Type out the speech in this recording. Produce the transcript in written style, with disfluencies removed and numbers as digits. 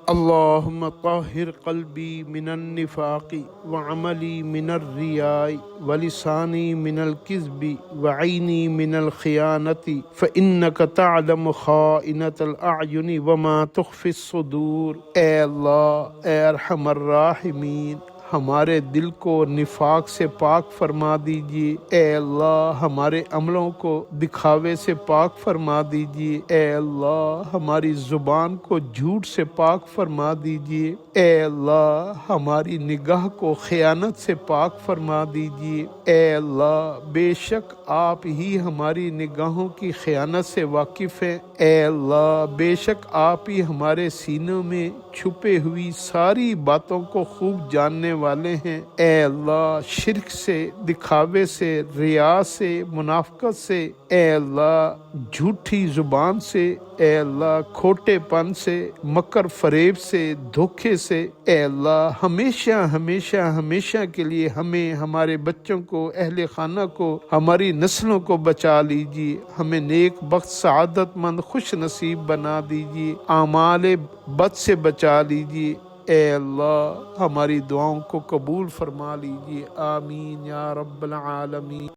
اللهم طهر قلبي من النفاق وعملي من الرياء ولساني من الكذب وعيني من الخيانة فإنك تعلم خائنة الأعين وما تخفي الصدور۔ اے اللہ، اے ارحم الراحمین، ہمارے دل کو نفاق سے پاک فرما دیجیے۔ اے اللہ، ہمارے عملوں کو دکھاوے سے پاک فرما دیجیے۔ اے اللہ، ہماری زبان کو جھوٹ سے پاک فرما دیجیے۔ اے اللہ، ہماری نگاہ کو خیانت سے پاک فرما دیجیے۔ اے اللہ، بے شک آپ ہی ہماری نگاہوں کی خیانت سے واقف ہیں۔ اے اللہ، بے شک آپ ہی ہمارے سینوں میں چھپے ہوئی ساری باتوں کو خوب جاننے والے ہیں۔ اے اللہ، شرک سے، دکھاوے سے، ریا سے، منافقت سے، اے اللہ، جھوٹی زبان سے، اے اللہ، کھوٹے پن سے، مکر فریب سے، دھوکے سے، اے اللہ، ہمیشہ ہمیشہ ہمیشہ کے لیے ہمیں، ہمارے بچوں کو، اہل خانہ کو، ہماری نسلوں کو بچا لیجیے۔ ہمیں نیک بخت، سعادت مند، خوش نصیب بنا دیجیے۔ اعمال بد سے بچا لیجیے۔ اے اللہ، ہماری دعاؤں کو قبول فرما لیجیے۔ آمین یا رب العالمین۔